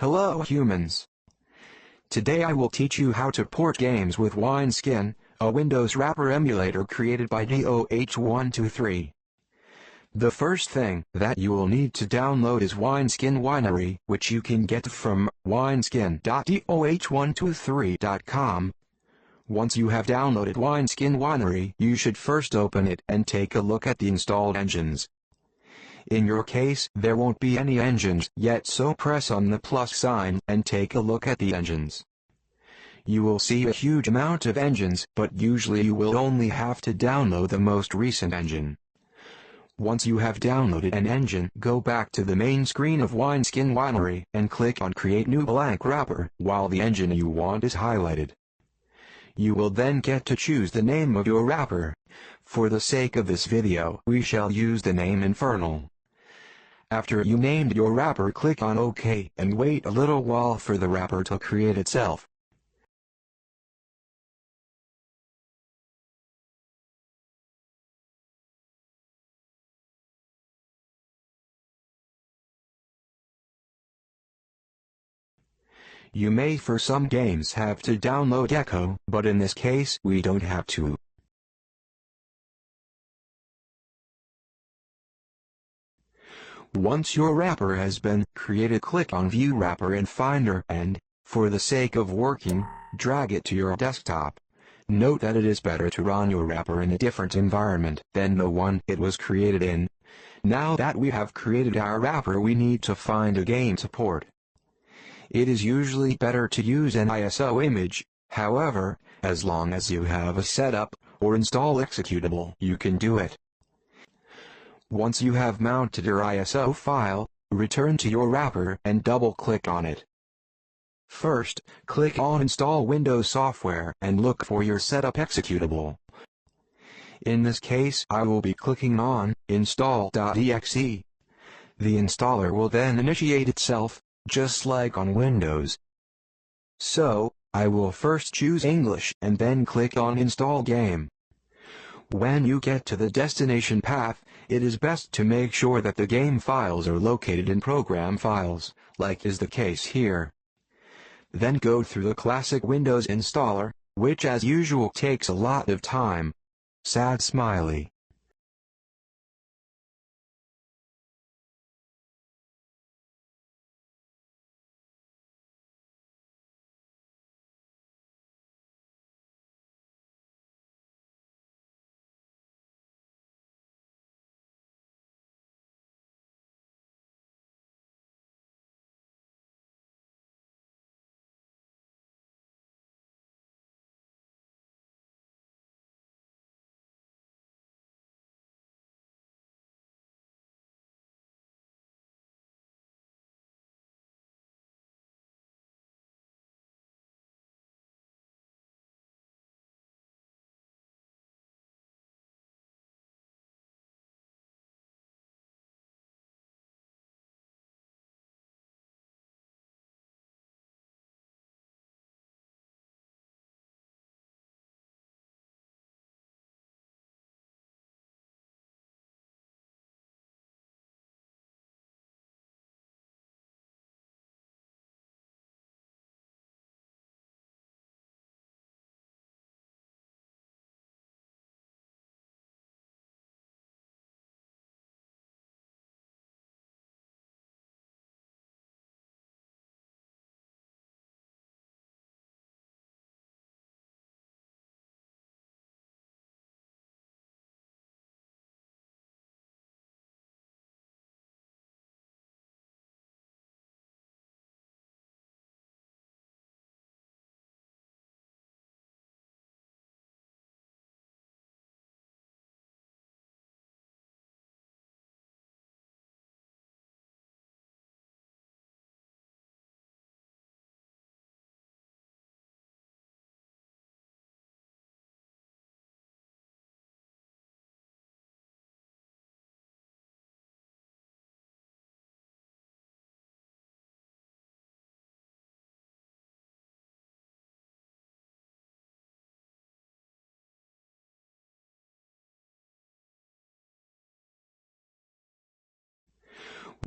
Hello humans! Today I will teach you how to port games with Wineskin, a Windows wrapper emulator created by DOH123. The first thing that you will need to download is Wineskin Winery, which you can get from wineskin.doh123.com. Once you have downloaded Wineskin Winery, you should first open it and take a look at the installed engines. In your case, there won't be any engines yet, so press on the plus sign and take a look at the engines. You will see a huge amount of engines, but usually you will only have to download the most recent engine. Once you have downloaded an engine, go back to the main screen of Wineskin Winery and click on Create New Blank Wrapper while the engine you want is highlighted. You will then get to choose the name of your wrapper. For the sake of this video, we shall use the name Infernal. After you named your wrapper, click on OK and wait a little while for the wrapper to create itself. You may for some games have to download Echo, but in this case we don't have to. Once your wrapper has been created, click on View Wrapper in Finder and, for the sake of working, drag it to your desktop. Note that it is better to run your wrapper in a different environment than the one it was created in. Now that we have created our wrapper, we need to find a game to port. It is usually better to use an ISO image, however, as long as you have a setup or install executable, you can do it. Once you have mounted your ISO file, return to your wrapper and double-click on it. First, click on Install Windows Software and look for your setup executable. In this case, I will be clicking on Install.exe. The installer will then initiate itself, just like on Windows. So, I will first choose English and then click on Install Game. When you get to the destination path, it is best to make sure that the game files are located in Program Files, like is the case here. Then go through the classic Windows installer, which as usual takes a lot of time. Sad smiley.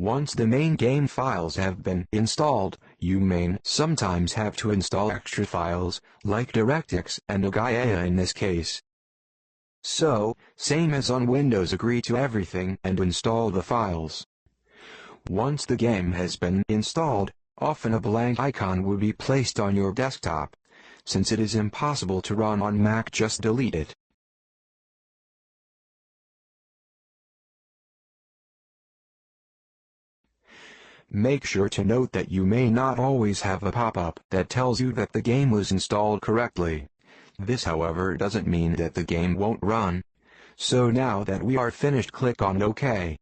Once the main game files have been installed, you may sometimes have to install extra files, like DirectX and Gaia in this case. So, same as on Windows, agree to everything and install the files. Once the game has been installed, often a blank icon will be placed on your desktop. Since it is impossible to run on Mac, just delete it. Make sure to note that you may not always have a pop-up that tells you that the game was installed correctly. This, however, doesn't mean that the game won't run. So now that we are finished, click on OK.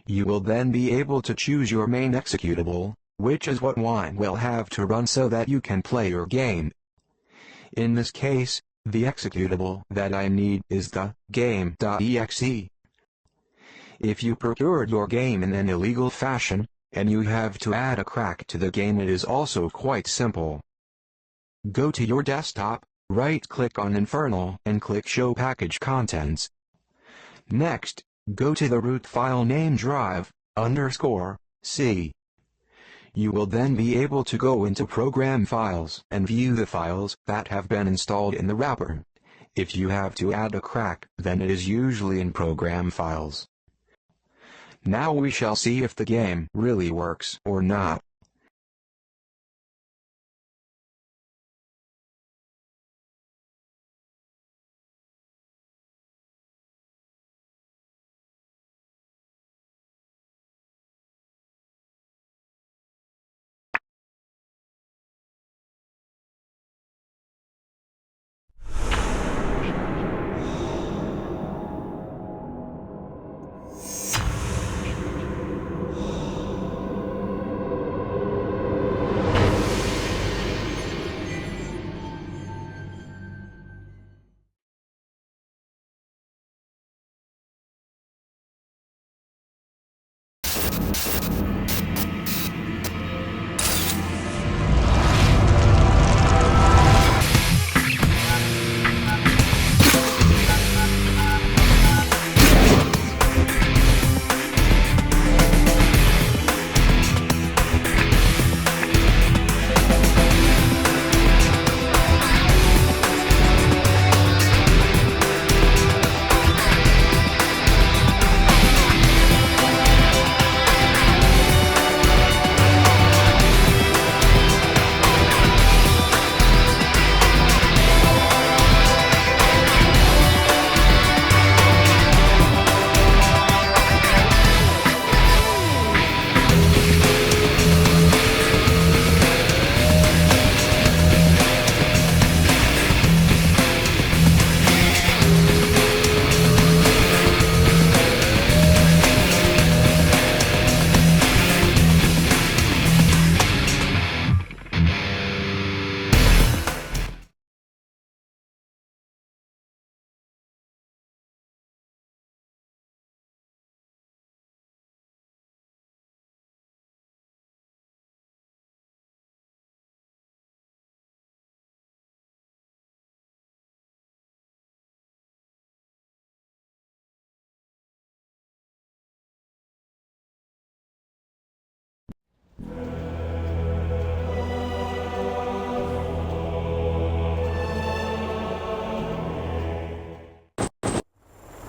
You will then be able to choose your main executable, which is what Wine will have to run so that you can play your game. In this case, the executable that I need is the game.exe. If you procured your game in an illegal fashion, and you have to add a crack to the game, it is also quite simple. Go to your desktop, right-click on Infernal and click Show Package Contents. Next, go to the root file name drive_C. You will then be able to go into Program Files and view the files that have been installed in the wrapper. If you have to add a crack, then it is usually in Program Files. Now we shall see if the game really works or not.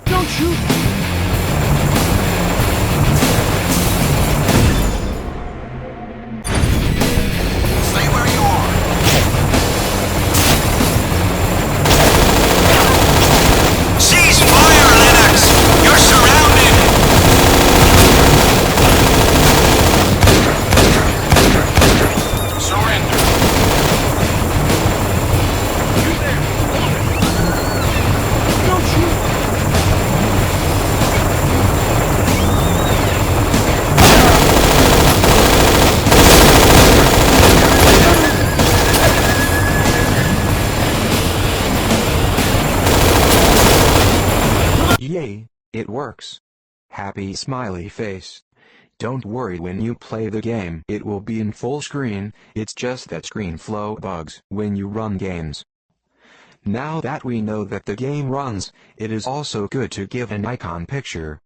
Don't shoot! Stay where you are! Cease fire, Linux! You're surrounded! Surrender! You there! Don't shoot! Yay, it works. Happy smiley face. Don't worry, when you play the game, it will be in full screen. It's just that screen flow bugs when you run games. Now that we know that the game runs, it is also good to give an icon picture.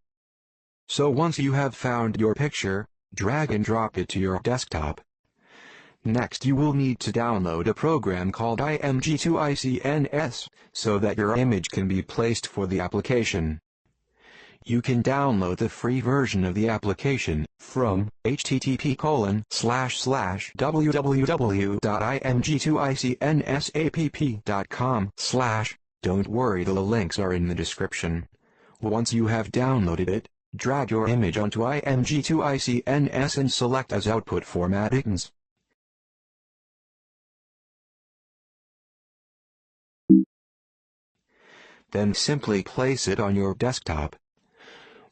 So once you have found your picture, drag and drop it to your desktop. Next you will need to download a program called img2icns, so that your image can be placed for the application. You can download the free version of the application from http://www.img2icnsapp.com/. Don't worry, the links are in the description. Once you have downloaded it, drag your image onto img2icns and select as output formattings. Then simply place it on your desktop.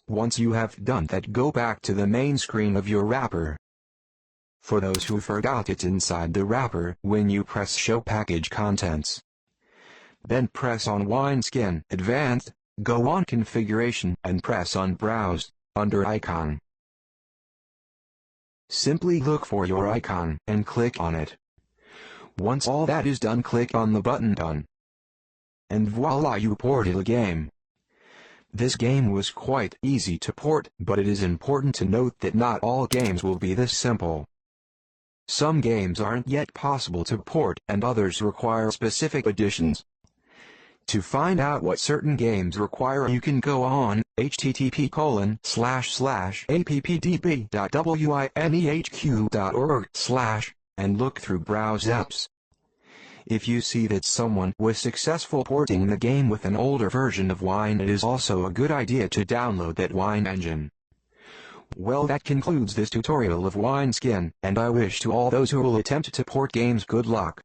Once you have done that, go back to the main screen of your wrapper. For those who forgot, it's inside the wrapper when you press Show Package Contents. Then press on Wineskin Advanced, go on Configuration and press on Browse, under Icon. Simply look for your icon and click on it. Once all that is done, click on the button Done. And voila, you ported a game. This game was quite easy to port, but it is important to note that not all games will be this simple. Some games aren't yet possible to port and others require specific additions. To find out what certain games require, you can go on http://appdb.winehq.org/ and look through Browse Apps. If you see that someone was successful porting the game with an older version of Wine, it is also a good idea to download that Wine engine. Well, that concludes this tutorial of Wineskin, and I wish to all those who will attempt to port games good luck.